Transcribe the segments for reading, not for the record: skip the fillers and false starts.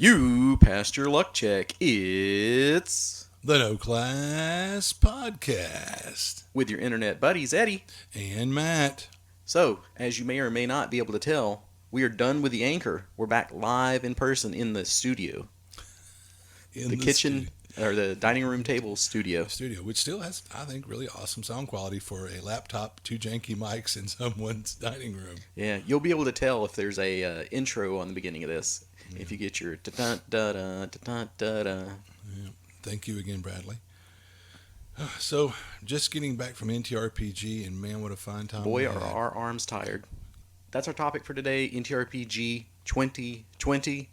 You passed your luck check. It's The No Class Podcast. with your internet buddies, Eddie. And Matt. So, as you may or may not be able to tell, we are done with the anchor. We're back live in person in the studio. In the kitchen, or the dining room table studio. Which still has, I think, really awesome sound quality for a laptop, two janky mics in someone's dining room. Yeah, you'll be able to tell if there's a intro on the beginning of this. Yeah. If you get your da-da-da-da-da-da-da. Yeah. Thank you again, Bradley. So, just getting back from NTRPG, and man, what a fine time. Boy, are our arms tired. That's our topic for today, NTRPG 2020.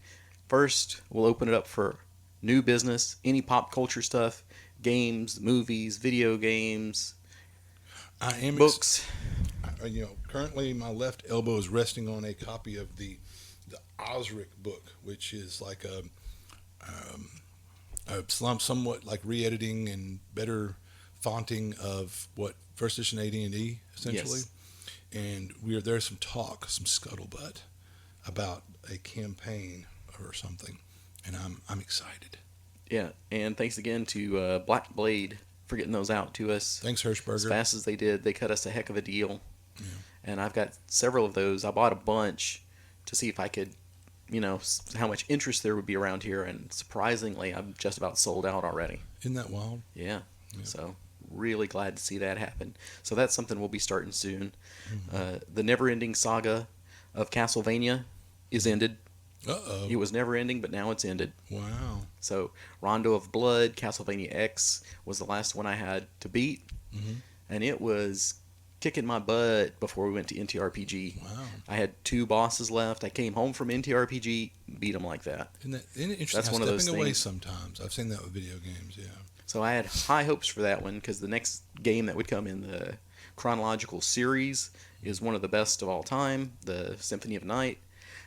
First, we'll open it up for new business, any pop culture stuff, games, movies, video games, books. Currently my left elbow is resting on a copy of the Osric book, which is like a somewhat like re-editing and better fonting of what first edition AD&D essentially. Yes. And there's some talk, some scuttlebutt about a campaign or something, and I'm excited. Yeah, and thanks again to Black Blade for getting those out to us. Thanks, Hirschberger. As fast as they did, they cut us a heck of a deal. Yeah. And I've got several of those. I bought a bunch to see if I could, how much interest there would be around here. And surprisingly, I'm just about sold out already. Isn't that wild? Yeah. So really glad to see that happen. So that's something we'll be starting soon. Mm-hmm. The never-ending saga of Castlevania is ended. Uh-oh. It was never ending, but now it's ended. Wow. So Rondo of Blood, Castlevania X was the last one I had to beat. Mm-hmm. And it was kicking my butt before we went to NTRPG. Wow. I had 2 bosses left. I came home from NTRPG, beat them like that. Isn't it interesting? That's one of those stepping away things. Sometimes. I've seen that with video games, yeah. So I had high hopes for that one because the next game that would come in the chronological series is one of the best of all time, the Symphony of Night.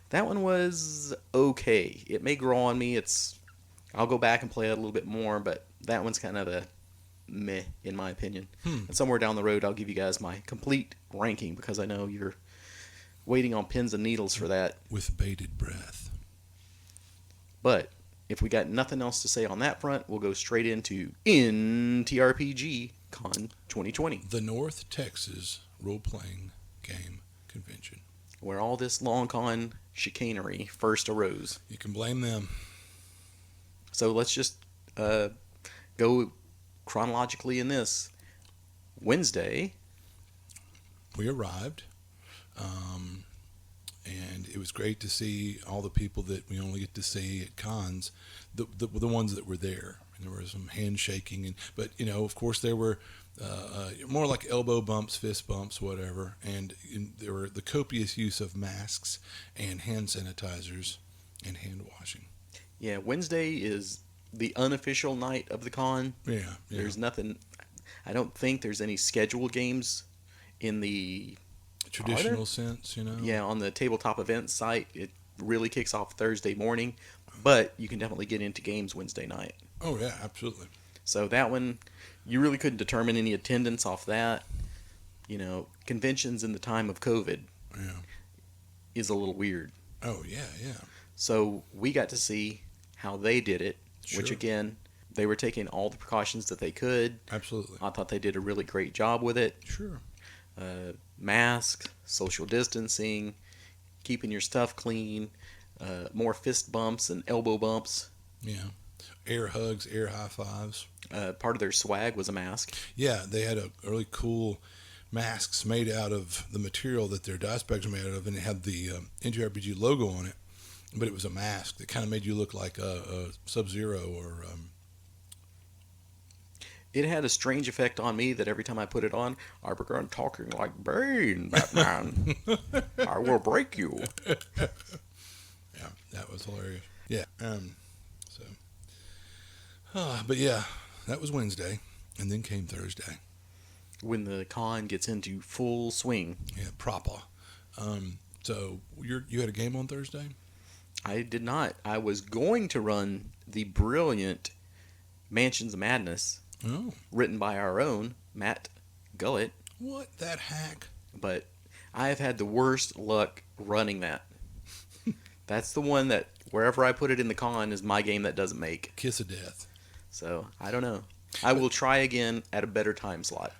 That one was okay. It may grow on me. I'll go back and play it a little bit more, but that one's kind of a meh, in my opinion. And somewhere down the road, I'll give you guys my complete ranking because I know you're waiting on pins and needles for that. With bated breath. But if we got nothing else to say on that front, we'll go straight into NTRPG Con 2020. The North Texas Role-Playing Game Convention. Where all this long con chicanery first arose. You can blame them. So let's just go chronologically in this. Wednesday, we arrived, and it was great to see all the people that we only get to see at cons, the ones that were there. And there was some handshaking, but of course there were more like elbow bumps, fist bumps, whatever, and there were the copious use of masks and hand sanitizers and hand washing. Yeah, Wednesday is the unofficial night of the con. Yeah. There's nothing. I don't think there's any scheduled games in the traditional sense, Yeah, on the tabletop events site, it really kicks off Thursday morning, but you can definitely get into games Wednesday night. Oh yeah, absolutely. So that one, you really couldn't determine any attendance off that. Conventions in the time of COVID is a little weird. Oh yeah. So we got to see how they did it, Sure. which again, they were taking all the precautions that they could. Absolutely. I thought they did a really great job with it. Sure. Masks, social distancing, keeping your stuff clean, more fist bumps and elbow bumps. Yeah. Air hugs, air high fives. Part of their swag was a mask. Yeah, they had a really cool masks made out of the material that their dice bags are made out of, and it had the NTRPG logo on it, but it was a mask that kind of made you look like a Sub-Zero or... It had a strange effect on me that every time I put it on, I began talking like Bane, Batman. I will break you. Yeah, that was hilarious. Yeah, but yeah, that was Wednesday, and then came Thursday. When the con gets into full swing. Yeah, proper. So you had a game on Thursday? I did not. I was going to run the brilliant Mansions of Madness. Oh. Written by our own Matt Gullett. What? That hack? But I have had the worst luck running that. That's the one that Wherever I put it in the con is my game that doesn't make. Kiss of death. So I don't know. I will try again at a better time slot.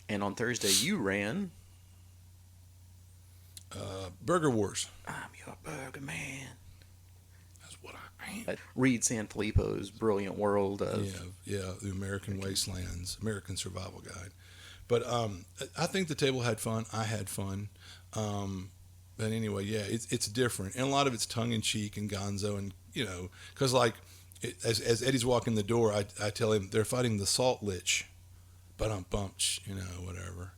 And on Thursday you ran. Burger Wars. I'm your burger man. That's what I am. Read Sanfilippo's brilliant world of The American Wastelands, American Survival Guide. But I think the table had fun. I had fun. But anyway, yeah, it's different, and a lot of it's tongue in cheek and gonzo, and because like as Eddie's walking the door, I tell him they're fighting the salt lich, but whatever,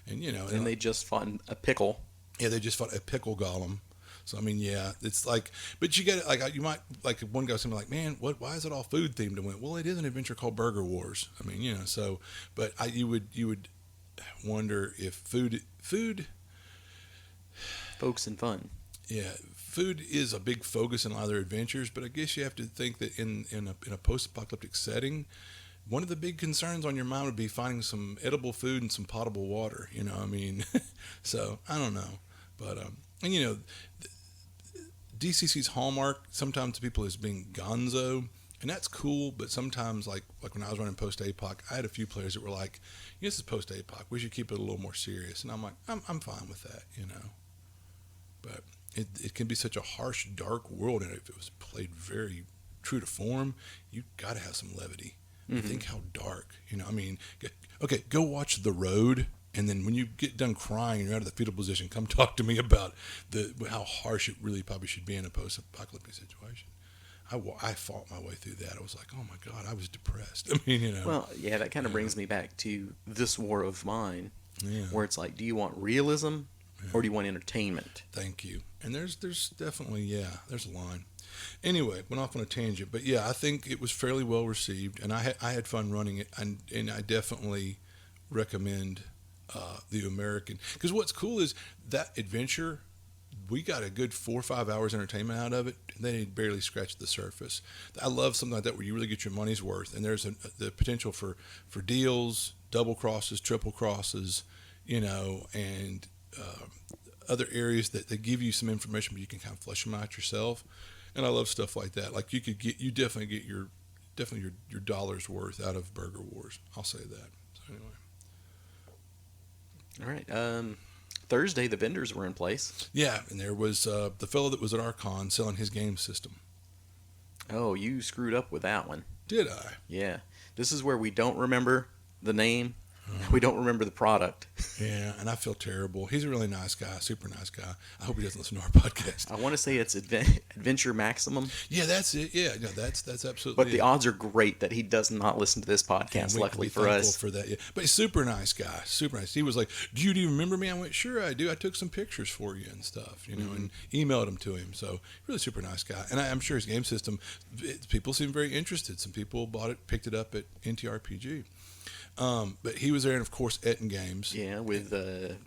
and and they just fought a pickle. Yeah, they just fought a pickle golem. So I mean, yeah, it's like, but you get it. Like you might like one guy was like, man, why is it all food themed? And went, well, it is an adventure called Burger Wars. I mean, so, but you would wonder if food, folks and fun. yeah, food is a big focus in a lot of their adventures. But I guess you have to think that in a post-apocalyptic setting, one of the big concerns on your mind would be finding some edible food and some potable water. I mean, so I don't know, but and DCC's hallmark sometimes to people is being gonzo, and that's cool. But sometimes, like when I was running post-apoc, I had a few players that were like, "This is post-apoc. We should keep it a little more serious." And I'm like, "I'm fine with that," But it can be such a harsh, dark world, and if it was played very true to form, you got to have some levity. Mm-hmm. Think how dark. I mean, okay, go watch The Road. And then when you get done crying and you're out of the fetal position, come talk to me about how harsh it really probably should be in a post-apocalyptic situation. I fought my way through that. I was like, oh my God, I was depressed. I mean, Well, yeah, that kind of brings me back to This War of Mine, yeah. where it's like, do you want realism or do you want entertainment? Thank you. And there's definitely, there's a line. Anyway, went off on a tangent, but yeah, I think it was fairly well received, and I had fun running it, and I definitely recommend the American, because what's cool is that adventure, we got a good 4 or 5 hours entertainment out of it, and they barely scratched the surface. I love something like that where you really get your money's worth, and there's the potential for deals, double crosses, triple crosses, and other areas that give you some information, but you can kind of flesh them out yourself. And I love stuff like that. Like you definitely get your dollar's worth out of Burger Wars. I'll say that. So anyway. All right. Thursday, the vendors were in place. Yeah, and there was the fellow that was at our con selling his game system. Oh, you screwed up with that one. Did I? Yeah. This is where we don't remember the name. We don't remember the product. Yeah, and I feel terrible. He's a really nice guy, super nice guy. I hope he doesn't listen to our podcast. I want to say it's Adventure Maximum. Yeah, that's it. Yeah, no, that's absolutely. But the odds are great that he does not listen to this podcast. Luckily for us, for that. Yeah, but he's super nice guy, super nice. He was like, "Do you even remember me?" I went, "Sure, I do. I took some pictures for you and stuff, and emailed them to him." So really super nice guy, and I'm sure his game system. People seem very interested. Some people bought it, picked it up at NTRPG. But he was there, and of course, Etten Games. Yeah, with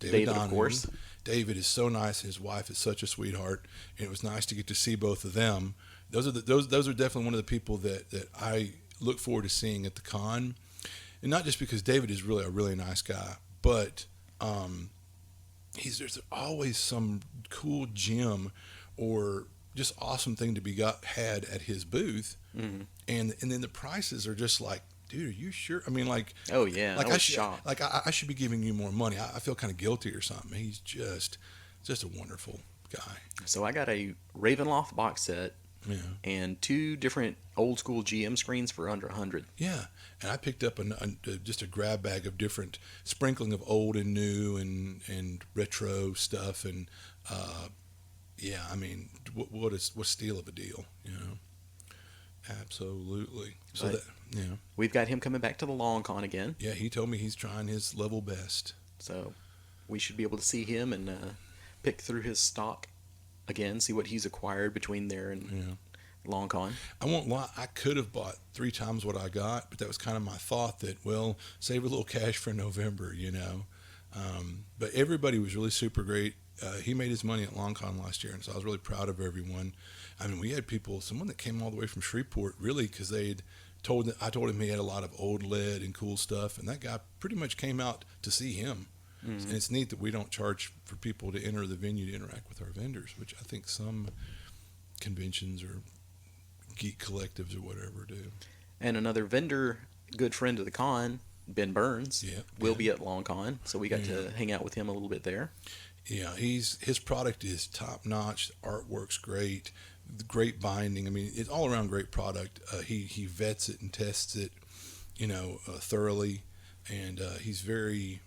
David, of course. David is so nice. His wife is such a sweetheart, and it was nice to get to see both of them. Those are definitely one of the people that I look forward to seeing at the con, and not just because David is really a really nice guy, but there's always some cool gem or just awesome thing to be had at his booth, and then the prices are just like, dude, are you sure? I mean, like, oh yeah, like I was shocked. Like I should be giving you more money. I feel kind of guilty or something. He's just a wonderful guy. So I got a Ravenloft box set, and 2 different old school GM screens for under $100. Yeah, and I picked up just a grab bag of different sprinkling of old and new and retro stuff, and yeah, I mean, what steal of a deal, Absolutely. So we've got him coming back to the Long Con again. Yeah, he told me he's trying his level best. So we should be able to see him and pick through his stock again, see what he's acquired between there and Long Con. I won't lie, I could have bought 3 times what I got, but that was kind of my thought that, well, save a little cash for November, But everybody was really super great. He made his money at Long Con last year, and so I was really proud of everyone. I mean, we had someone that came all the way from Shreveport, really, because I told him he had a lot of old lead and cool stuff, and that guy pretty much came out to see him. And it's neat that we don't charge for people to enter the venue to interact with our vendors, which I think some conventions or geek collectives or whatever do. And another vendor, good friend of the con, Ben Burns, Yeah, will Ben. be at Long Con, so we got Yeah. to hang out with him a little bit there. Yeah, his product is top notch. Artwork's great, great binding. I mean, it's all around great product. He vets it and tests it, thoroughly, and he's very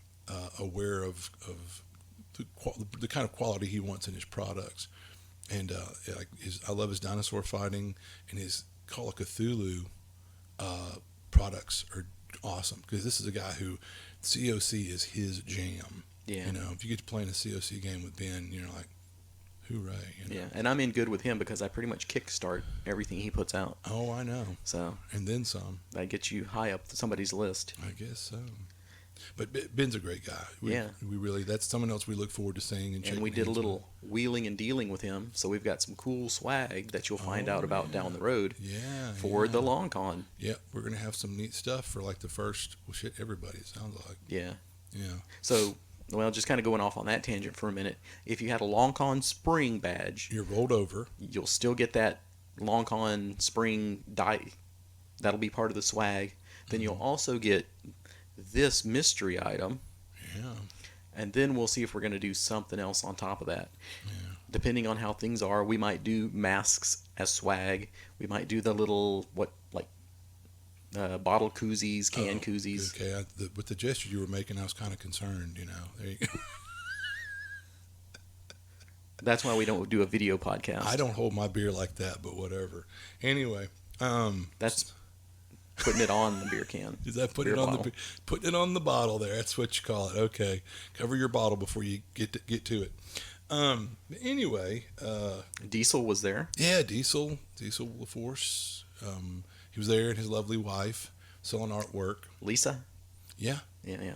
aware of the kind of quality he wants in his products. And I love his dinosaur fighting and his Call of Cthulhu products are awesome because this is a guy who COC is his jam. Yeah. If you get to play in a COC game with Ben, you're like, hooray. Yeah, and I'm in good with him because I pretty much kickstart everything he puts out. Oh, I know. So And then some. that gets you high up somebody's list. I guess so. But Ben's a great guy. Yeah. We really, that's someone else we look forward to seeing and And we did a little wheeling and dealing with him, so we've got some cool swag that you'll find out about down the road for the Long Con. Yeah, we're going to have some neat stuff for like the first, everybody, it sounds like. Yeah. Yeah. So, well, just kind of going off on that tangent for a minute. If you had a Long Con Spring badge, You're rolled over. you'll still get that Long Con Spring die. That'll be part of the swag. Then you'll also get this mystery item, Yeah. and then we'll see if we're going to do something else on top of that. Yeah. Depending on how things are, we might do masks as swag. We might do the little bottle koozies, can koozies. Okay, with the gesture you were making, I was kind of concerned, There you go. That's why we don't do a video podcast. I don't hold my beer like that, but whatever. Anyway, That's putting it on the beer can. is that Beer bottle. putting it on the bottle there? That's what you call it. Okay, cover your bottle before you get to it. Anyway, Diesel was there. yeah, Diesel LaForce. He was there and his lovely wife selling artwork. Lisa. Yeah, Yeah.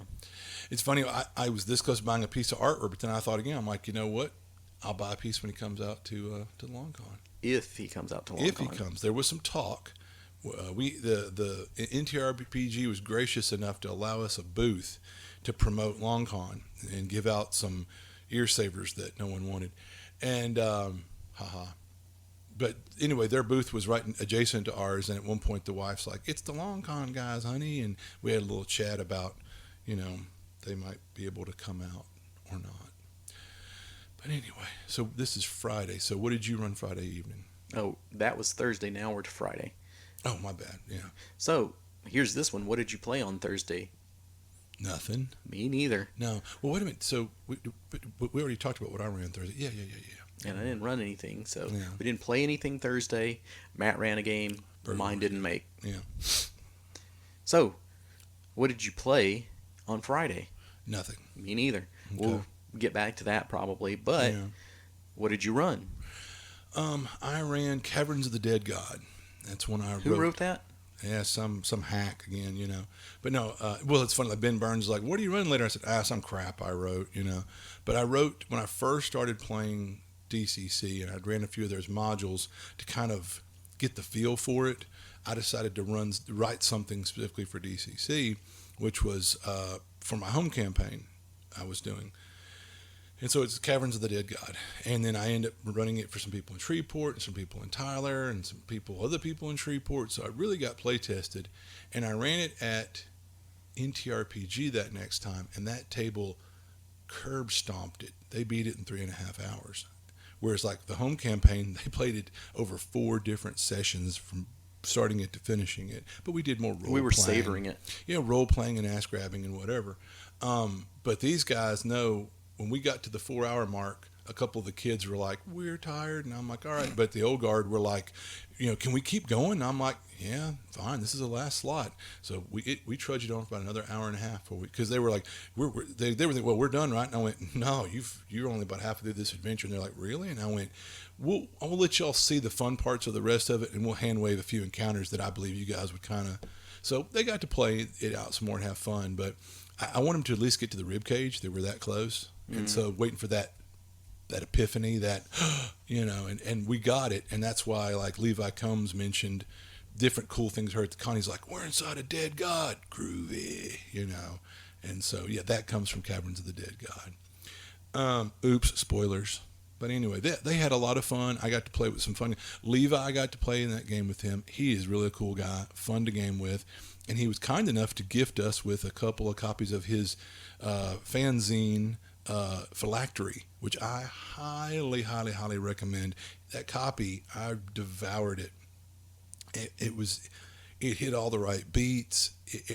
it's funny. I was this close to buying a piece of artwork, but then I thought again. I'm like, you know what? I'll buy a piece when he comes out to Long Con. If he comes out to Long If Con. he comes, there was some talk. The NTRPG was gracious enough to allow us a booth to promote Long Con and give out some ear savers that no one wanted, and But anyway, their booth was right adjacent to ours, and at one point the wife's like, "It's the Long Con guys, honey," and we had a little chat about, they might be able to come out or not. But anyway, so this is Friday. So what did you run Friday evening? Oh, that was Thursday. Now we're to Friday. Oh, my bad. Yeah. So here's this one. What did you play on Thursday? Nothing. Me neither. No. Well, wait a minute. So we already talked about what I ran Thursday. Yeah. And I didn't run anything, so Yeah. we didn't play anything Thursday. Matt ran a game. Mine didn't make. Yeah. So, what did you play on Friday? Nothing. Me neither. Okay. We'll get back to that probably. But Yeah. what did you run? I ran Caverns of the Dead God. That's when I Who wrote that? Yeah, some hack again, But no, well, it's funny. Like Ben Burns is like, "What are you running later?" I said, some crap I wrote, But I wrote when I first started playing DCC, and I'd ran a few of those modules to kind of get the feel for it. I decided to write something specifically for DCC, which was for my home campaign I was doing. And so it's Caverns of the Dead God. And then I end up running it for some people in Shreveport and some people in Tyler and other people in Shreveport. So I really got play tested. And I ran it at NTRPG that next time. And that table curb stomped it. They beat it in 3.5 hours. Whereas like the home campaign, they played it over 4 different sessions from starting it to finishing it. But we did more role playing. We were savoring it. Role playing and ass grabbing and whatever. But these guys know when we got to the 4-hour mark, a couple of the kids were like, "We're tired," and I'm like, "All right." But the old guard were like, "Can we keep going?" And I'm like, "Yeah, fine. This is the last slot." So we trudged on for about another hour and a half because they were like, they were thinking, "Well, we're done, right?" And I went, "No, you're only about halfway through this adventure." And they're like, "Really?" And I went, I'll let y'all see the fun parts of the rest of it, and we'll hand wave a few encounters that I believe you guys would kind of." So they got to play it out some more and have fun, but I want them to at least get to the rib cage. They were that close. And so waiting for that epiphany, and we got it. And that's why, like, Levi Combs mentioned different cool things heard at the con. He's like, "We're inside a dead god. Groovy," And so, yeah, that comes from Caverns of the Dead God. Oops, spoilers. But anyway, they had a lot of fun. I got to play with some fun. Levi, I got to play in that game with him. He is really a cool guy, fun to game with. And he was kind enough to gift us with a couple of copies of his fanzine, Phylactery, which I highly, highly, highly recommend. That copy, I devoured it. It hit all the right beats.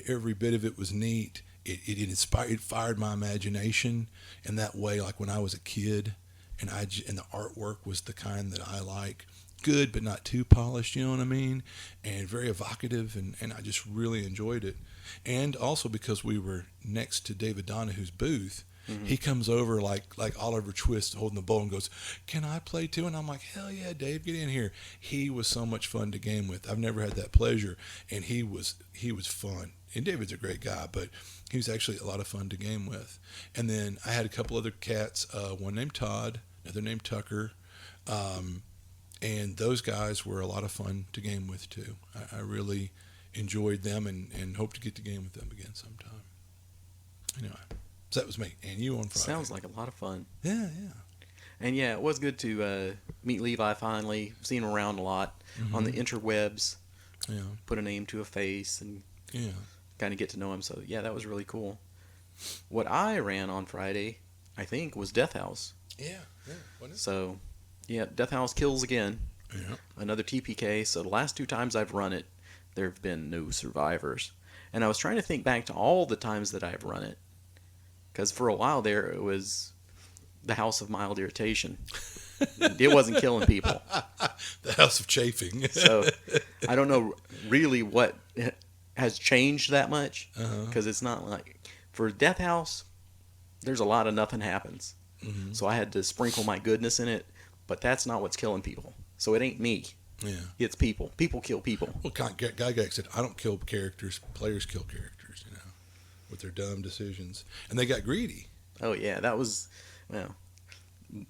Every bit of it was neat. It fired my imagination in that way, like when I was a kid, and the artwork was the kind that I like, good but not too polished. You know what I mean? And very evocative, and I just really enjoyed it. And also because we were next to David Donahue's booth. Mm-hmm. He comes over like Oliver Twist holding the bowl and goes, "Can I play too?" And I'm like, "Hell yeah, Dave, get in here." He was so much fun to game with. I've never had that pleasure, and he was fun. And David's a great guy, but he was actually a lot of fun to game with. And then I had a couple other cats, one named Todd, another named Tucker, and those guys were a lot of fun to game with too. I really enjoyed them and hope to get to game with them again sometime. Anyway. So that was me, and you on Friday. Sounds like a lot of fun. Yeah. And yeah, it was good to meet Levi finally. Seen him around a lot on the interwebs. Yeah. Put a name to a face and kind of get to know him. So yeah, that was really cool. What I ran on Friday, I think, was Death House. Yeah. Wasn't it? So yeah, Death House kills again. Yeah. Another TPK. So the last 2 times I've run it, there have been no survivors. And I was trying to think back to all the times that I've run it. Because for a while there, it was the House of Mild Irritation. It wasn't killing people. The House of Chafing. So I don't know really what has changed that much. Because it's not like... For Death House, there's a lot of nothing happens. Mm-hmm. So I had to sprinkle my goodness in it. But that's not what's killing people. So it ain't me. Yeah. It's people. People kill people. Well, Gygax said, "I don't kill characters. Players kill characters, with their dumb decisions." And they got greedy. Oh, yeah. That was, well,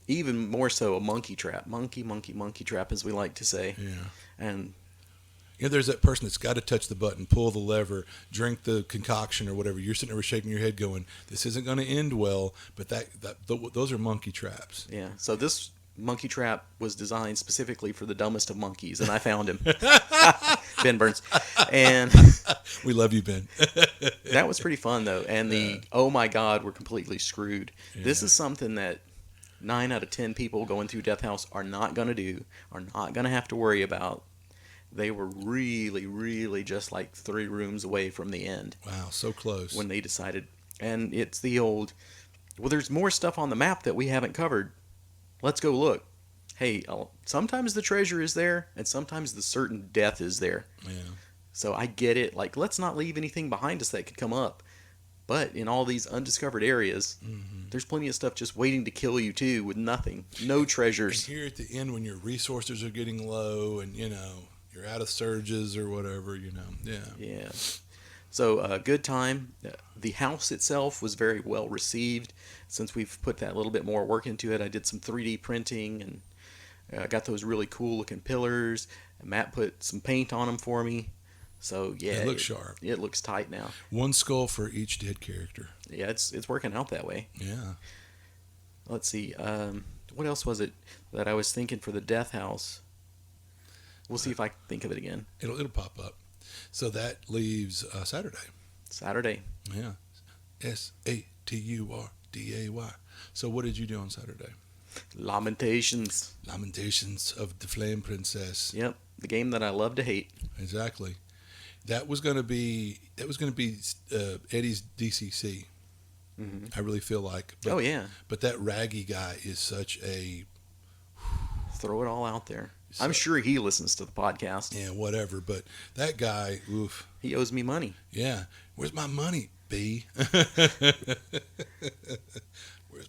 even more so a monkey trap. Monkey trap, as we like to say. Yeah. And there's that person that's got to touch the button, pull the lever, drink the concoction or whatever. You're sitting there shaking your head going, this isn't going to end well, but those are monkey traps. Yeah. So this monkey trap was designed specifically for the dumbest of monkeys, and I found him. Ben Burns. And we love you, Ben. That was pretty fun, though. And oh my God, we're completely screwed. Yeah. This is something that 9 out of 10 people going through Death House are not going to do, are not going to have to worry about. They were really, really just like 3 rooms away from the end. Wow, so close. When they decided. And it's the old, well, there's more stuff on the map that we haven't covered. Let's go look. Hey, sometimes the treasure is there, and sometimes the certain death is there. Yeah. So I get it. Like, let's not leave anything behind us that could come up. But in all these undiscovered areas, there's plenty of stuff just waiting to kill you, too, with nothing. No treasures. And here at the end, when your resources are getting low and, you're out of surges or whatever, Yeah. Yeah. So, good time. The house itself was very well received. Since we've put that little bit more work into it, I did some 3D printing and got those really cool looking pillars. And Matt put some paint on them for me. So, yeah. It looks sharp. It looks tight now. 1 skull for each dead character. Yeah, it's working out that way. Yeah. Let's see. What else was it that I was thinking for the Death House? We'll see if I can think of it again. It'll pop up. So that leaves Saturday. Saturday. Yeah. Saturday. So what did you do on Saturday? Lamentations. Lamentations of the Flame Princess. Yep. The game that I love to hate. Exactly. That was going to be Eddie's DCC. Mm-hmm. I really feel like. But, oh, yeah. But that Raggy guy is such a... Throw it all out there. So, I'm sure he listens to the podcast. Yeah, whatever. But that guy, oof. He owes me money. Yeah. Where's my money, B? Where's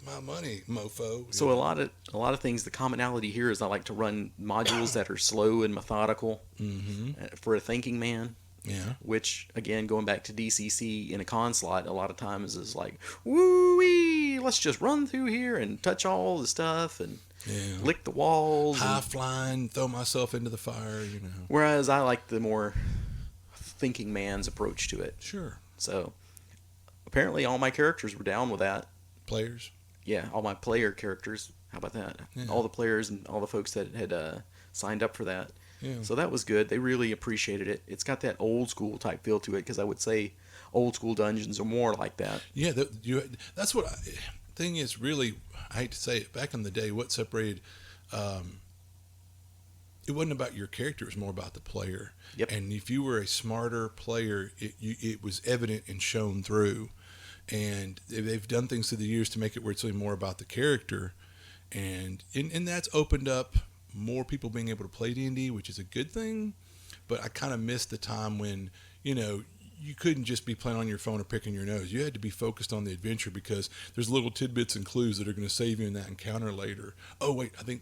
my money, mofo? So a lot of things, the commonality here is I like to run modules that are slow and methodical for a thinking man. Yeah. Which, again, going back to DCC in a con slot, a lot of times is like, woo-wee, let's just run through here and touch all the stuff and lick the walls. High flying, throw myself into the fire, Whereas I like the more thinking man's approach to it. Sure. So, apparently all my characters were down with that. Players? Yeah, all my player characters. How about that? Yeah. All the players and all the folks that had signed up for that. Yeah. So that was good. They really appreciated it. It's got that old school type feel to it because I would say old school dungeons are more like that. Yeah, that's what. Thing is, really, I hate to say it. Back in the day, what separated, it wasn't about your character; it was more about the player. Yep. And if you were a smarter player, it was evident and shown through. And they've done things through the years to make it where it's really more about the character, and that's opened up more people being able to play D&D, which is a good thing. But I kind of missed the time when, you couldn't just be playing on your phone or picking your nose. You had to be focused on the adventure because there's little tidbits and clues that are going to save you in that encounter later. Oh wait, I think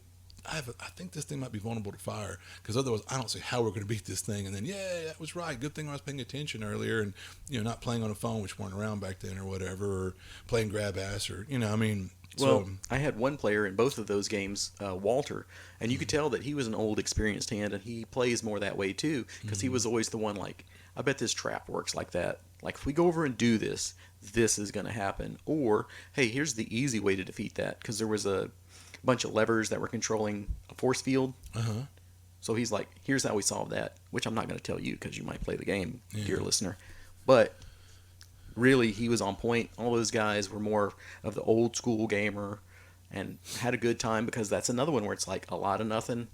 this thing might be vulnerable to fire, because otherwise I don't see how we're going to beat this thing. And then, yeah, that was right. Good thing I was paying attention earlier, and not playing on a phone, which weren't around back then or whatever, or playing grab ass, or I mean. Well, I had one player in both of those games, Walter, and you could tell that he was an old, experienced hand, and he plays more that way too, because he was always the one like, I bet this trap works like that. Like, if we go over and do this, this is going to happen. Or, hey, here's the easy way to defeat that, because there was a bunch of levers that were controlling a force field. Uh-huh. So he's like, here's how we solve that, which I'm not going to tell you because you might play the game, Yeah. dear listener. But really, he was on point. All those guys were more of the old school gamer and had a good time, because that's another one where it's like a lot of nothing.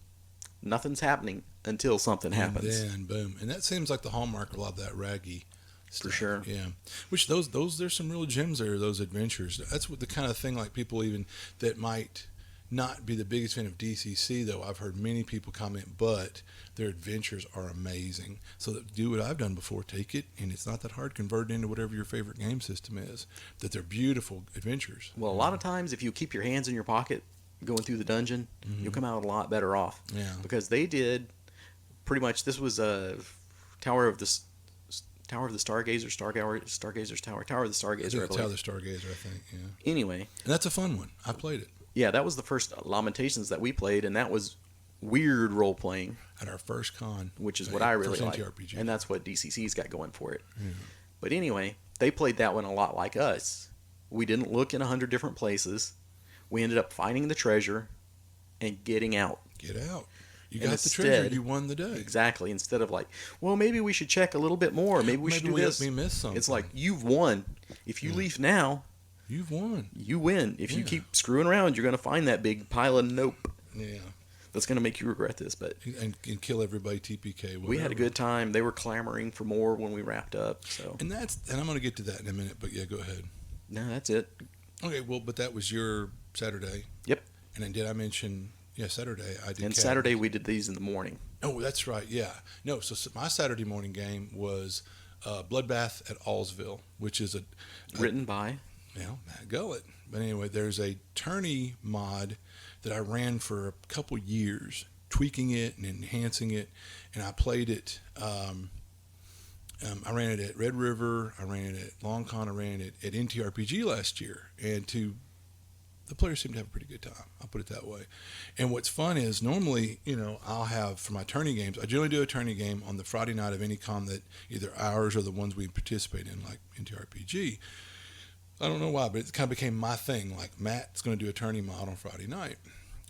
Nothing's happening until something happens. And then boom, and that seems like the hallmark of a lot of that raggy stuff. For sure. Yeah, which those there's some real gems there. Those adventures. That's what the kind of thing, like, people even that might not be the biggest fan of DCC, though I've heard many people comment, but their adventures are amazing. So do what I've done before, take it, and it's not that hard, convert it into whatever your favorite game system is, that they're beautiful adventures. Well, a lot of times, if you keep your hands in your pocket going through the dungeon, you'll come out a lot better off. Yeah. Because they did pretty much, this was a Tower of the Stargazer, Stargazer's Tower of the Stargazer, I Tower believe. of the Stargazer, I think, yeah. Anyway, And that's a fun one. I played it. yeah, that was the first Lamentations that we played, and that was weird role playing, At our first con. which is what I really first like, NTRPG. and that's what DCC's got going for it. Yeah. But anyway, they played that one a lot like us. We didn't look in 100 different places. We ended up finding the treasure and getting out. Get out. You And got the treasure. instead- You won the day. Exactly. Instead of like, well, maybe we should check a little bit more. Maybe we should do this. We missed something. It's like, you've won. If you leave now, You've won. you win. If you Yeah. keep screwing around, you're going to find that big pile of nope. Yeah. That's going to make you regret this. But And kill everybody TPK. we had a whatever. good time. They were clamoring for more when we wrapped up. So And I'm going to get to that in a minute, but yeah, go ahead. no, that's it. Okay, well, but that was your Saturday. Yep. And then did I mention, Saturday I did. And Cat- Saturday we did these in the morning. Oh, that's right. Yeah. No, so my Saturday morning game was Bloodbath at Allsville, which is a Written by. Matt Gullett. But anyway, there's a tourney mod that I ran for a couple years, tweaking it and enhancing it, and I played it. I ran it at Red River, I ran it at Long Con, I ran it at NTRPG last year, and the players seem to have a pretty good time. I'll put it that way. And what's fun is normally, I'll have, for my tourney games, I generally do a tourney game on the Friday night of any con that either ours or the ones we participate in, like NTRPG. I don't know why, but it kind of became my thing. Like, Matt's going to do a tourney mod on Friday night.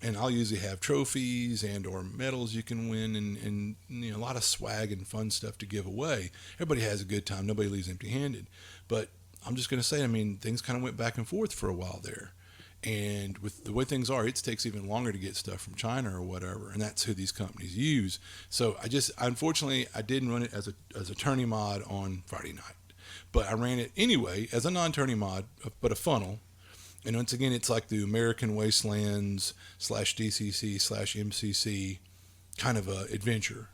And I'll usually have trophies and or medals you can win and a lot of swag and fun stuff to give away. Everybody has a good time. Nobody leaves empty-handed. But I'm just going to say, things kind of went back and forth for a while there. And with the way things are, it takes even longer to get stuff from China or whatever, and that's who these companies use. So unfortunately, I didn't run it as a tourney mod on Friday night, but I ran it anyway as a non-tourney mod, but a funnel. And once again, it's like the American Wastelands /DCC/MCC kind of a adventure,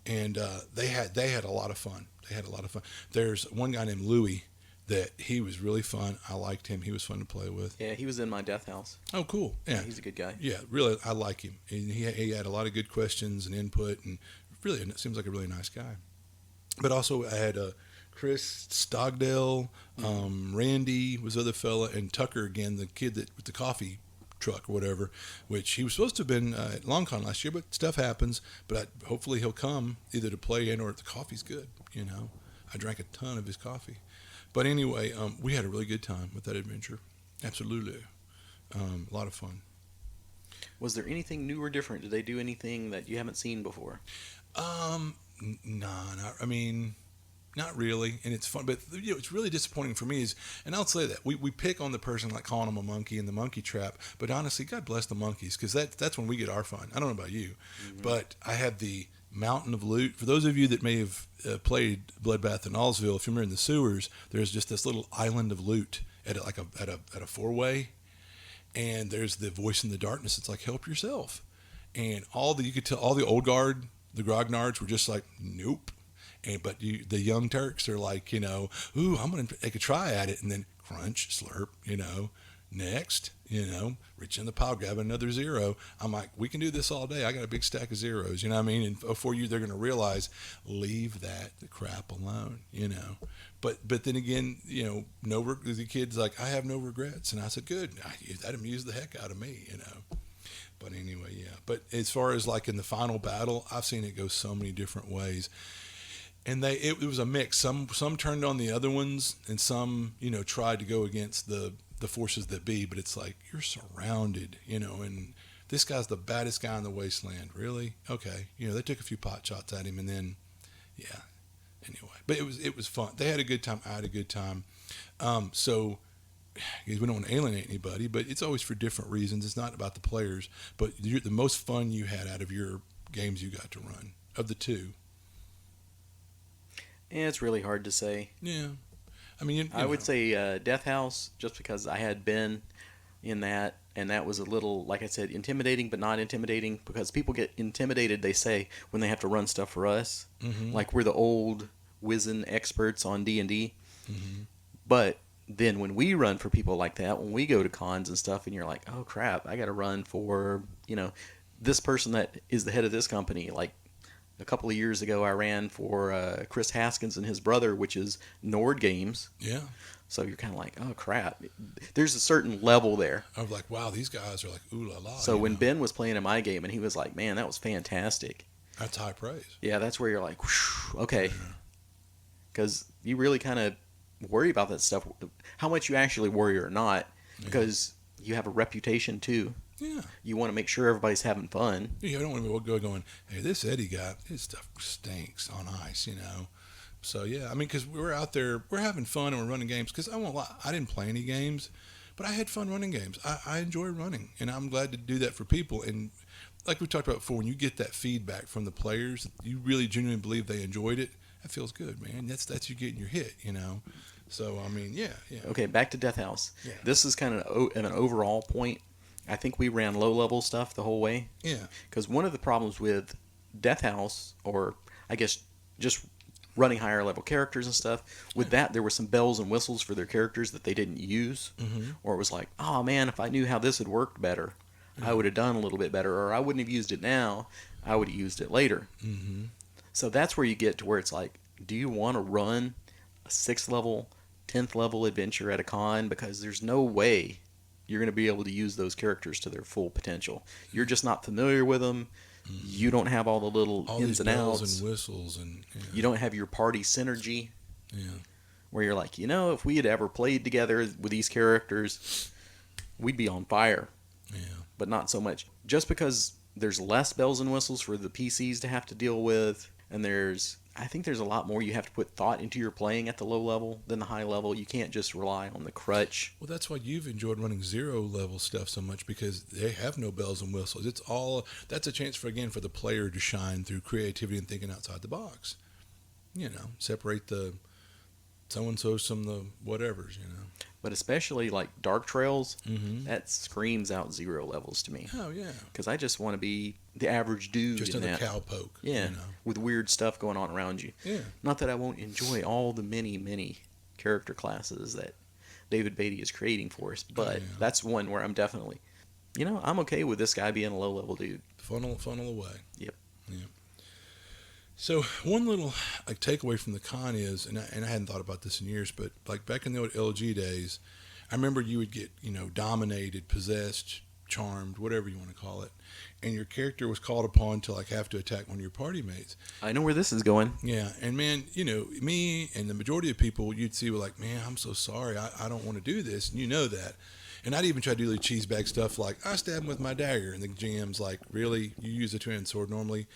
and they had a lot of fun. There's one guy named Louie that he was really fun. I liked him. He was fun to play with. Yeah, he was in my death house. Oh, cool. Yeah, He's a good guy. Yeah, really, I like him. And he had a lot of good questions and input, and really, it seems like a really nice guy. But also, I had Chris Stogdale, Randy was the other fella, and Tucker again, the kid with the coffee truck or whatever, which he was supposed to have been at LongCon last year, but stuff happens. But hopefully he'll come either to play and or the coffee's good. I drank a ton of his coffee. But anyway, we had a really good time with that adventure. Absolutely. A lot of fun. Was there anything new or different? Did they do anything that you haven't seen before? Nah, I mean, not really, and it's fun, but it's really disappointing for me. And I'll say that we pick on the person like calling them a monkey in the monkey trap, but honestly, God bless the monkeys because that's when we get our fun. I don't know about you, but I had the mountain of loot. For those of you that may have played Bloodbath and Allsville, if you're in the sewers, there's just this little island of loot at a four-way, and there's the voice in the darkness. It's like help yourself, and you could tell all the old guard, the grognards were just like nope. The young Turks are like, ooh, I'm going to take a try at it. And then crunch, slurp, next, reach in the pile, grab another zero. I'm like, we can do this all day. I got a big stack of zeros, you know what I mean? And before they're going to realize, leave that crap alone, But then again, the kid's like, I have no regrets. And I said, good. That amused the heck out of me, But anyway, yeah. But as far as like in the final battle, I've seen it go so many different ways. And it was a mix. Some turned on the other ones, and some tried to go against the forces that be. But it's like you're surrounded, and this guy's the baddest guy in the wasteland. Really? Okay. They took a few pot shots at him, and then yeah. Anyway, but it was fun. They had a good time. I had a good time. So we don't want to alienate anybody, but it's always for different reasons. It's not about the players, but the most fun you had out of your games you got to run of the two. Yeah, it's really hard to say. Yeah. I mean, I would say Death House, just because I had been in that, and that was a little, like I said, intimidating, but not intimidating, because people get intimidated, they say, when they have to run stuff for us. Mm-hmm. Like we're the old wizened experts on D&D. Mm-hmm. But then when we run for people like that, when we go to cons and stuff, and you're like, oh crap, I got to run for, this person that is the head of this company. Like, a couple of years ago, I ran for Chris Haskins and his brother, which is Nord Games. Yeah. So you're kind of like, oh crap. There's a certain level there. I was like, wow, these guys are like, ooh la la. So when Ben was playing in my game, and he was like, man, that was fantastic. That's high praise. Yeah, that's where you're like, whew, okay. Because you really kind of worry about that stuff. How much you actually worry or not, because you have a reputation too. Yeah. You want to make sure everybody's having fun. Yeah, I don't want to go going, hey, this Eddie guy, his stuff stinks on ice, So, yeah, I mean, because we're out there, we're having fun and we're running games. Because I won't lie, I didn't play any games, but I had fun running games. I enjoy running, and I'm glad to do that for people. And like we talked about before, when you get that feedback from the players, you really genuinely believe they enjoyed it, that feels good, man. That's you getting your hit, So, I mean, yeah. Okay, back to Death House. Yeah. This is kind of an overall point. I think we ran low-level stuff the whole way. Yeah. Because one of the problems with Death House, or I guess just running higher-level characters and stuff, with that there were some bells and whistles for their characters that they didn't use. Mm-hmm. Or it was like, oh man, if I knew how this had worked better, I would have done a little bit better. Or I wouldn't have used it now, I would have used it later. Mm-hmm. So that's where you get to where it's like, do you want to run a 6th level, 10th level adventure at a con? Because there's no way you're going to be able to use those characters to their full potential. You're just not familiar with them. Mm-hmm. You don't have all the little ins and outs. Bells and whistles. And you don't have your party synergy. Yeah. Where you're like, if we had ever played together with these characters, we'd be on fire. Yeah. But not so much. Just because there's less bells and whistles for the PCs to have to deal with, and I think there's a lot more you have to put thought into your playing at the low level than the high level. You can't just rely on the crutch. Well, that's why you've enjoyed running 0 level stuff so much, because they have no bells and whistles. That's a chance for the player to shine through creativity and thinking outside the box. Separate the so-and-so's from the whatevers, But especially like Dark Trails, mm-hmm. that screams out 0 levels to me. Oh, yeah. Because I just want to be the average dude. Just in another that. cowpoke. Yeah, with weird stuff going on around you. Yeah. Not that I won't enjoy all the many, many character classes that David Beatty is creating for us, but that's one where I'm definitely, I'm okay with this guy being a low-level dude. Funnel away. Yep. Yeah. So one little takeaway from the con is, and I hadn't thought about this in years, but like back in the old LG days, I remember you would get dominated, possessed, charmed, whatever you want to call it, and your character was called upon to like have to attack one of your party mates. I know where this is going. Yeah, and man, you know, me and the majority of people you'd see were like, man, I'm so sorry, I don't want to do this, and you know that. And I'd even try to do the cheese bag stuff like, I stab him with my dagger, and the GM's like, really? You use a two-handed sword normally?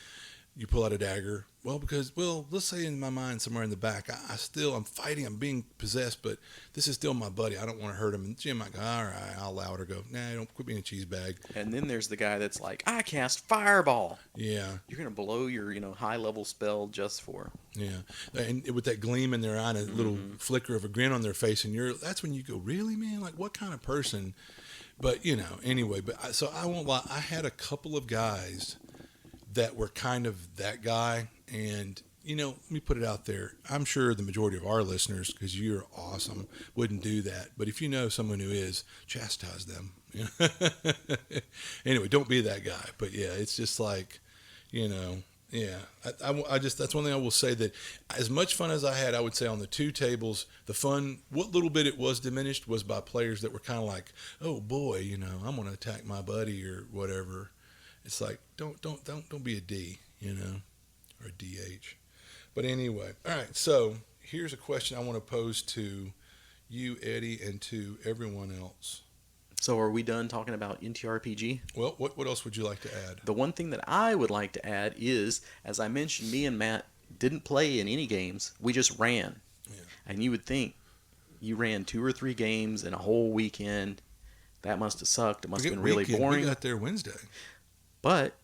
You pull out a dagger? Well, because, let's say in my mind somewhere in the back, I'm fighting, I'm being possessed, but this is still my buddy. I don't want to hurt him. And the GM might go, all right, I'll allow it, or go, nah, don't quit being a cheese bag. And then there's the guy that's like, I cast fireball. Yeah. You're going to blow your, high-level spell just for. Yeah. And with that gleam in their eye and a little flicker of a grin on their face, and that's when you go, really, man? Like, what kind of person? But, anyway, so I won't lie. I had a couple of guys that were kind of that guy, and let me put it out there. I'm sure the majority of our listeners, because you're awesome, wouldn't do that. But if you know someone who is, chastise them. Anyway, don't be that guy. But yeah, it's just like, yeah. I just, that's one thing I will say, that as much fun as I had, I would say on the two tables, the fun, what little bit it was diminished was by players that were kind of like, oh boy, I'm going to attack my buddy or whatever. It's like, don't be a D, or a DH. But anyway, all right. So here's a question I want to pose to you, Eddie, and to everyone else. So are we done talking about NTRPG? Well, what else would you like to add? The one thing that I would like to add is, as I mentioned, me and Matt didn't play in any games. We just ran. Yeah. And you would think you ran 2 or 3 games in a whole weekend. That must have sucked. It must have been really boring. We got there Wednesday. But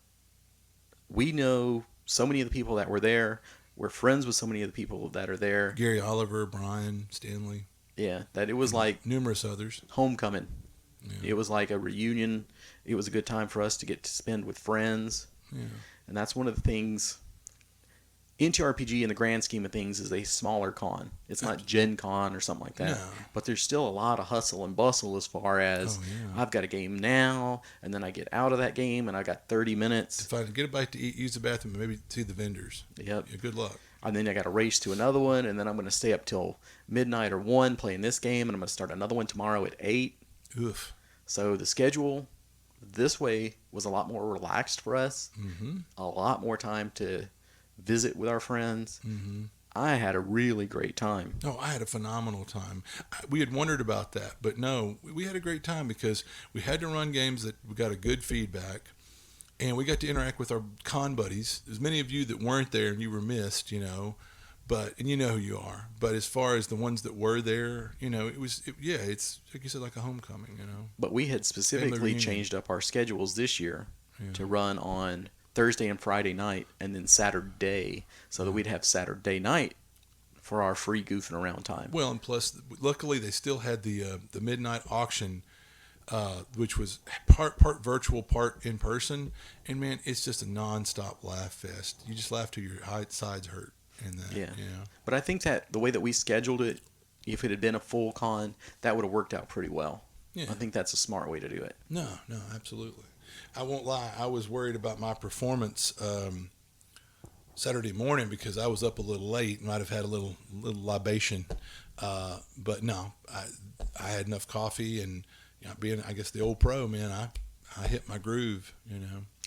we know so many of the people that were there. We're friends with so many of the people that are there. Gary Oliver, Brian, Stanley. Yeah, that it was like numerous others. Homecoming. Yeah. It was like a reunion. It was a good time for us to get to spend with friends. Yeah. And that's one of the things. NTRPG in the grand scheme of things is a smaller con. It's not Gen Con or something like that. No. But there's still a lot of hustle and bustle as far as I've got a game now, and then I get out of that game and I got 30 minutes. If I get a bite to eat, use the bathroom, and maybe see the vendors. Yep. Yeah, good luck. And then I got to race to another one, and then I'm going to stay up till midnight or 1 playing this game, and I'm going to start another one tomorrow at 8. Oof. So the schedule this way was a lot more relaxed for us. Mm-hmm. A lot more time to visit with our friends. Mm-hmm. I had a really great time. No, I had a phenomenal time. We had wondered about that, but no, we had a great time because we had to run games that we got a good feedback, and we got to interact with our con buddies. There's many of you that weren't there and you were missed, and you know who you are. But as far as the ones that were there, it's like you said, like a homecoming, But we had specifically changed up our schedules this year to run on Thursday and Friday night, and then Saturday, so that we'd have Saturday night for our free goofing around time. Well, and plus, luckily, they still had the midnight auction, which was part virtual, part in person. And man, it's just a nonstop laugh fest. You just laugh till your sides hurt. And that, yeah. But I think that the way that we scheduled it, if it had been a full con, that would have worked out pretty well. Yeah. I think that's a smart way to do it. No, absolutely. I won't lie. I was worried about my performance Saturday morning because I was up a little late. Might have had a little libation, but no, I had enough coffee, and being, I guess, the old pro, man, I hit my groove.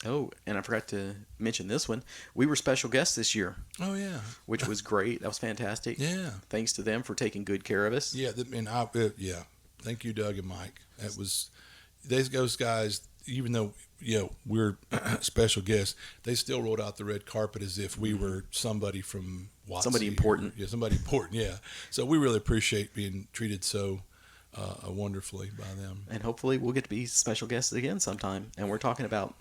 Oh, and I forgot to mention this one. We were special guests this year. Oh yeah, which was great. That was fantastic. Yeah, thanks to them for taking good care of us. Yeah, thank you, Doug and Mike. That was those guys. Even though we're special guests, they still rolled out the red carpet as if we were somebody from Watsy. Somebody important. Somebody important. Yeah. So we really appreciate being treated so wonderfully by them. And hopefully we'll get to be special guests again sometime. And we're talking about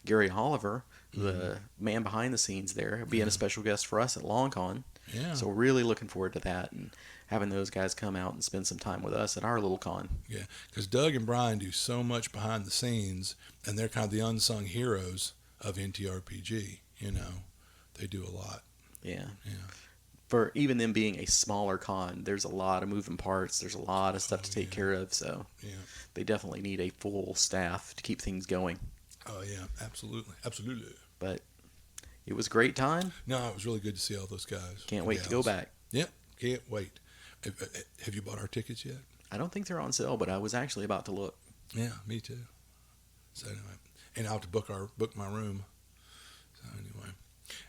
Gary Oliver, the man behind the scenes there, being a special guest for us at LongCon. Yeah. So we're really looking forward to that and having those guys come out and spend some time with us at our little con. Yeah, because Doug and Brian do so much behind the scenes, and they're kind of the unsung heroes of NTRPG. They do a lot. Yeah. For even them being a smaller con, there's a lot of moving parts. There's a lot of stuff to take care of. So they definitely need a full staff to keep things going. Oh, yeah, absolutely. But it was a great time. No, it was really good to see all those guys. Can't wait to go back. Yep, can't wait. Have you bought our tickets yet? I don't think they're on sale, but I was actually about to look. Yeah, me too. So anyway, and I'll have to book my room. So anyway,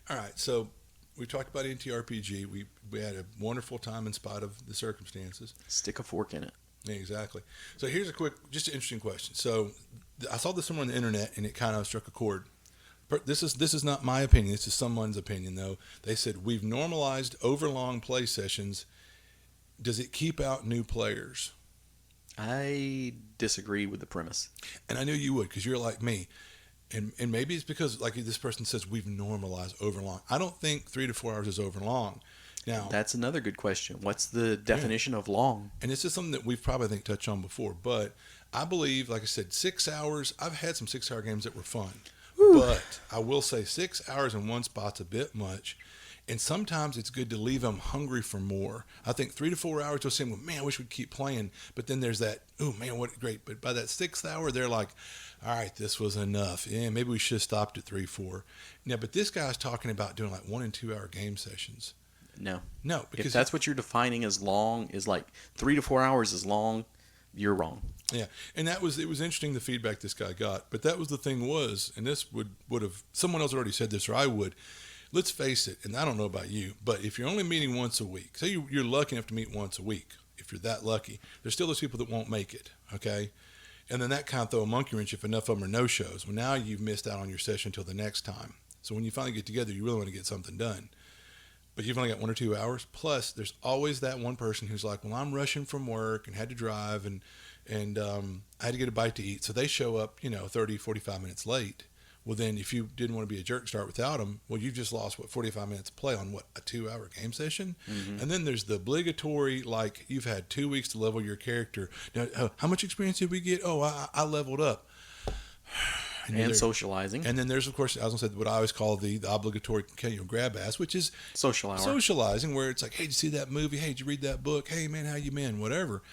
all right. So we talked about NTRPG. We had a wonderful time in spite of the circumstances. Stick a fork in it. Yeah, exactly. So here's just an interesting question. So I saw this somewhere on the internet, and it kind of struck a chord. This is not my opinion. This is someone's opinion, though. They said we've normalized overlong play sessions. Does it keep out new players? I disagree with the premise. And I knew you would, because you're like me. And maybe it's because, like this person says, we've normalized overlong. I don't think 3 to 4 hours is overlong. Now, that's another good question. What's the definition of long? And this is something that we've probably, I think, touched on before. But I believe, like I said, 6 hours. I've had some 6-hour games that were fun. Whew. But I will say 6 hours in one spot's a bit much. And sometimes it's good to leave them hungry for more. I think 3 to 4 hours, they'll say, well, man, I wish we'd keep playing. But then there's that, oh, man, what great. But by that 6th hour, they're like, all right, this was enough. Yeah, maybe we should have stopped at 3, 4. Now, but this guy's talking about doing like 1 and 2 hour game sessions. No. Because if that's what you're defining as long, is like 3 to 4 hours is long, you're wrong. Yeah, and it was interesting the feedback this guy got. But that was the thing was, and this would have, someone else already said this, or I would. Let's face it, and I don't know about you, but if you're only meeting once a week, say you're lucky enough to meet once a week, if you're that lucky, there's still those people that won't make it, okay? And then that kind of throw a monkey wrench if enough of them are no-shows. Well, now you've missed out on your session until the next time. So when you finally get together, you really want to get something done. But you've only got 1 or 2 hours. Plus, there's always that one person who's like, well, I'm rushing from work and had to drive, and I had to get a bite to eat. So they show up, 30, 45 minutes late. Well, then if you didn't want to be a jerk, start without them. Well, you've just lost, 45 minutes to play on, a 2-hour game session? Mm-hmm. And then there's the obligatory, like, you've had 2 weeks to level your character. Now, how much experience did we get? Oh, I leveled up. And socializing. And then there's, of course, I was going to say what I always call the obligatory grab ass, which is social hour. Socializing, where it's like, hey, did you see that movie? Hey, did you read that book? Hey, man, how you been? Whatever.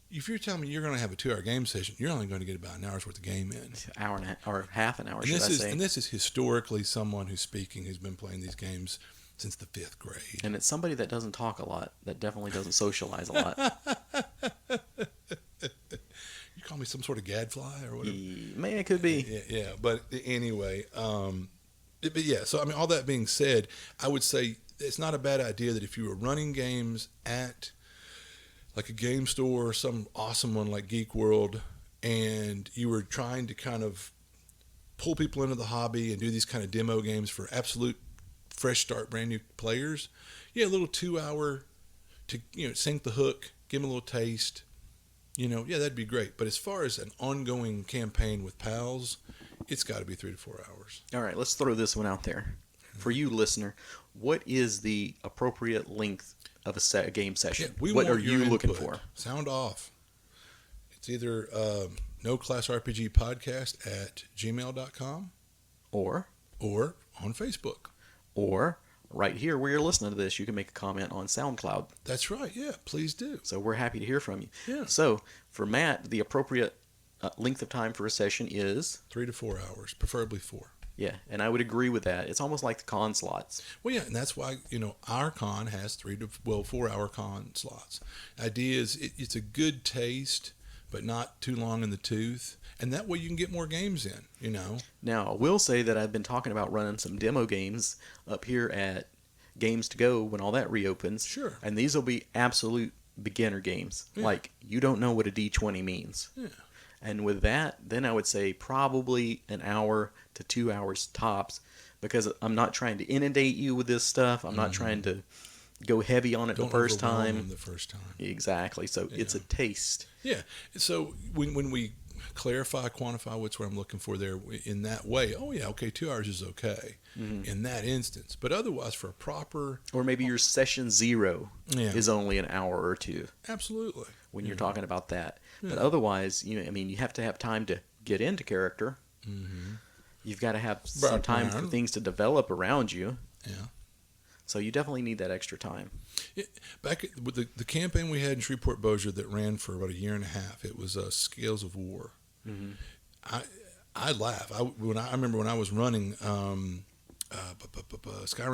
If you're telling me you're going to have a 2-hour game session, you're only going to get about an hour's worth of game in. Hour and a half, or half an hour, and should I say. And this is historically someone who's speaking, who's been playing these games since the 5th grade. And it's somebody that doesn't talk a lot, that definitely doesn't socialize a lot. You call me some sort of gadfly or whatever? Maybe it could be. Yeah. But anyway, but yeah, so I mean, all that being said, I would say it's not a bad idea that if you were running games at like a game store or some awesome one like Geek World, and you were trying to kind of pull people into the hobby and do these kind of demo games for absolute fresh start, brand new players, a little 2-hour to, sink the hook, give them a little taste, that'd be great. But as far as an ongoing campaign with pals, it's got to be 3 to 4 hours. All right, let's throw this one out there. For you, listener, what is the appropriate length of a game session? What are you looking for? Sound off. It's either noclassrpgpodcast@gmail.com or on Facebook. Or right here where you're listening to this, you can make a comment on SoundCloud. That's right, yeah, please do. So we're happy to hear from you. Yeah. So for Matt, the appropriate length of time for a session is 3 to 4 hours, preferably 4. Yeah, and I would agree with that. It's almost like the con slots. Well, yeah, and that's why, our con has 4-hour con slots. Idea is it's a good taste, but not too long in the tooth. And that way you can get more games in, Now, I will say that I've been talking about running some demo games up here at Games to Go when all that reopens. Sure. And these will be absolute beginner games. Yeah. Like, you don't know what a D20 means. Yeah. And with that, then I would say probably an hour to 2 hours tops, because I'm not trying to inundate you with this stuff. I'm not trying to go heavy on it the first time. Exactly. So it's a taste. Yeah. So when we clarify, quantify what's what I'm looking for there in that way, 2 hours is okay in that instance. But otherwise, for a proper... Or maybe your session 0 is only an hour or 2. Absolutely. When you're talking about that. Yeah. But otherwise, you have to have time to get into character. Mm-hmm. You've got to have some time for things to develop around you. Yeah. So you definitely need that extra time. Yeah, back with the campaign we had in Shreveport Bossier that ran for about a year and a half, it was Scales of War. Mm-hmm. I laugh. I remember when I was running, Skyrim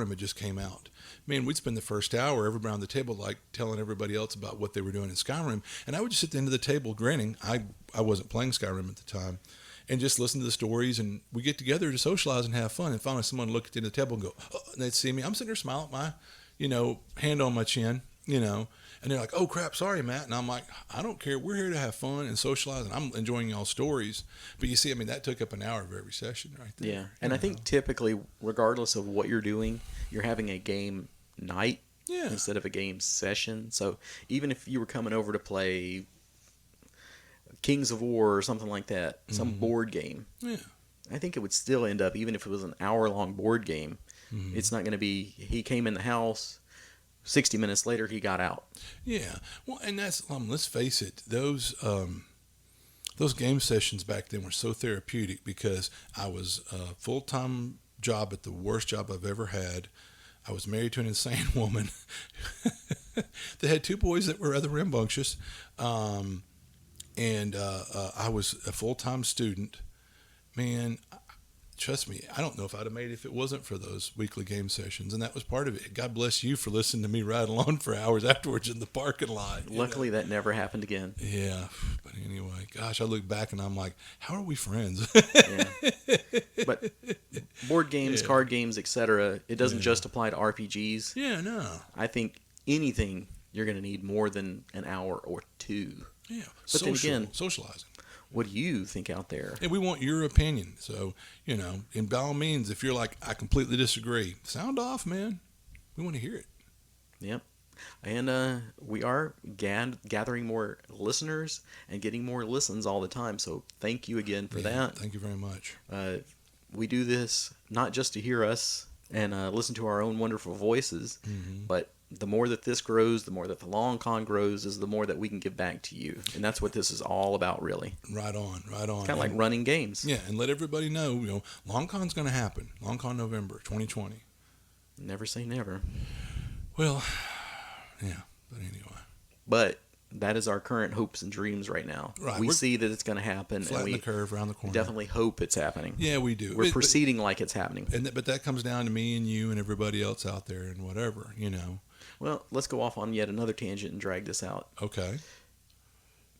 had just came out. Man, we'd spend the first hour everybody around the table like telling everybody else about what they were doing in Skyrim, and I would just sit at the end of the table grinning. I wasn't playing Skyrim at the time, and just listen to the stories. And we get together to socialize and have fun. And finally, someone look at the table and go, oh, and they'd see me. I'm sitting there smiling, with my, hand on my chin, and they're like, "Oh crap, sorry, Matt." And I'm like, "I don't care. We're here to have fun and socialize, and I'm enjoying y'all's stories." But you see, I mean, that took up an hour of every session, right there. Yeah, and I think typically, regardless of what you're doing, you're having a game night instead of a game session. So even if you were coming over to play Kings of War or something like that, some board game, I think it would still end up, even if it was an hour-long board game, it's not going to be, he came in the house, 60 minutes later he got out. Yeah, well, and that's let's face it, those game sessions back then were so therapeutic because I was a full-time job at the worst job I've ever had. I was married to an insane woman that had two boys that were rather rambunctious, and I was a full-time student. Man, trust me, I don't know if I'd have made it if it wasn't for those weekly game sessions, and that was part of it. God bless you for listening to me ride along for hours afterwards in the parking lot. Luckily, that never happened again. Yeah, but anyway, gosh, I look back and I'm like, how are we friends? Yeah. But board games, card games, etc., it doesn't just apply to RPGs. Yeah, no. I think anything you're going to need more than an hour or two. Yeah, but then again, socializing. What do you think out there? And we want your opinion. So, and by all means, if you're like, I completely disagree, sound off, man. We want to hear it. Yep. And we are gathering more listeners and getting more listens all the time. So thank you again for that. Thank you very much. We do this not just to hear us and listen to our own wonderful voices, but the more that this grows, the more that the Long Con grows, is the more that we can give back to you. And that's what this is all about, really. Right on. Kind of like running games. Yeah, and let everybody know, Long Con's going to happen. Long Con November 2020. Never say never. Well, yeah, but anyway. But that is our current hopes and dreams right now. Right, we see that it's going to happen. Flatten the curve around the corner. Definitely hope it's happening. Yeah, we do. We're proceeding like it's happening. But that comes down to me and you and everybody else out there and whatever, Well, let's go off on yet another tangent and drag this out. Okay.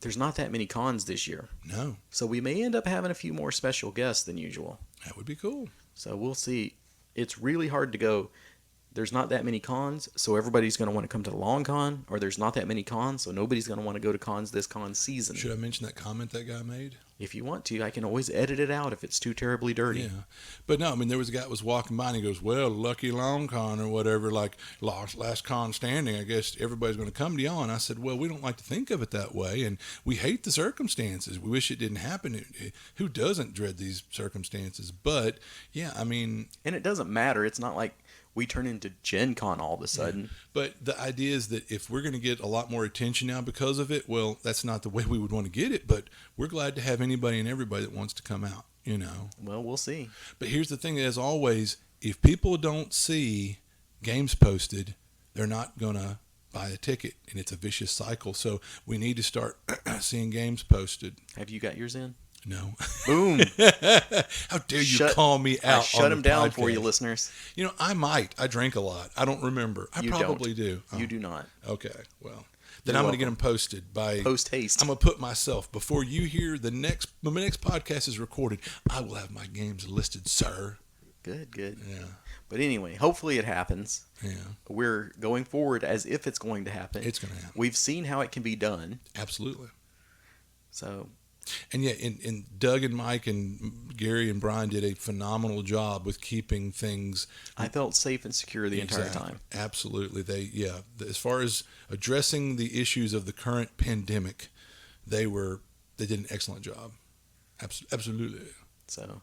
There's not that many cons this year. No. So we may end up having a few more special guests than usual. That would be cool. So we'll see. It's really hard to go, there's not that many cons, so everybody's going to want to come to the Long Con, or there's not that many cons, so nobody's going to want to go to cons this con season. Should I mention that comment that guy made? If you want to, I can always edit it out if it's too terribly dirty. Yeah. But no, I mean, there was a guy that was walking by and he goes, well, lucky Long Con or whatever, like last con standing, I guess everybody's going to come to y'all. And I said, well, we don't like to think of it that way, and we hate the circumstances. We wish it didn't happen. Who doesn't dread these circumstances? But, yeah, I mean... And it doesn't matter. It's not like we turn into Gen Con all of a sudden. Yeah. But the idea is that if we're going to get a lot more attention now because of it, well, that's not the way we would want to get it, but we're glad to have anybody and everybody that wants to come out, Well, we'll see. But here's the thing, as always, if people don't see games posted, they're not going to buy a ticket, and it's a vicious cycle. So we need to start seeing games posted. Have you got yours in? No. Boom. How dare you call me out? I shut them down podcast. for you, listeners. I might. I drink a lot. I don't remember. I probably do. You do not. Okay. Well, then I'm going to get them posted by post haste. I'm going to put myself before you hear when the next podcast is recorded. I will have my games listed, sir. Good. Yeah. But anyway, hopefully it happens. Yeah. We're going forward as if it's going to happen. It's going to happen. We've seen how it can be done. Absolutely. So. And yeah, and Doug and Mike and Gary and Brian did a phenomenal job with keeping things. I felt safe and secure the entire time. Absolutely. As far as addressing the issues of the current pandemic, they did an excellent job. Absolutely. So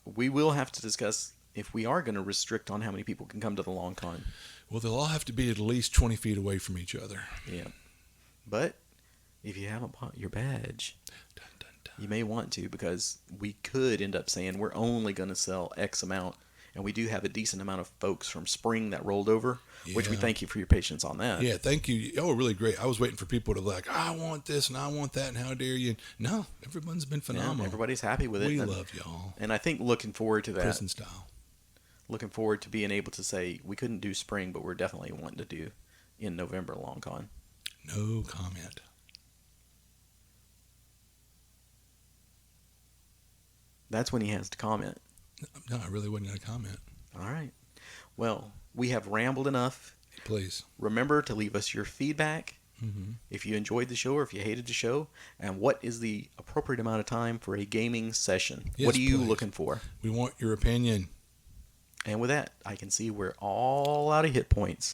we will have to discuss if we are going to restrict on how many people can come to the Long Con. Well, they'll all have to be at least 20 feet away from each other. Yeah. But if you haven't bought your badge, you may want to, because we could end up saying we're only going to sell X amount, and we do have a decent amount of folks from spring that rolled over, which we thank you for your patience on that. Yeah, thank you. Y'all were really great. I was waiting for people to be like, I want this and I want that, and how dare you. No, everyone's been phenomenal. Yeah, everybody's happy with it. We love y'all. And I think looking forward to that. Prison style. Looking forward to being able to say we couldn't do spring, but we're definitely wanting to do in November Long Con. No comment. That's when he has to comment. No, I really wasn't going to comment. All right. Well, we have rambled enough. Please. Remember to leave us your feedback if you enjoyed the show or if you hated the show, and what is the appropriate amount of time for a gaming session. Yes, what are you please. looking for? We want your opinion. And with that, I can see we're all out of hit points.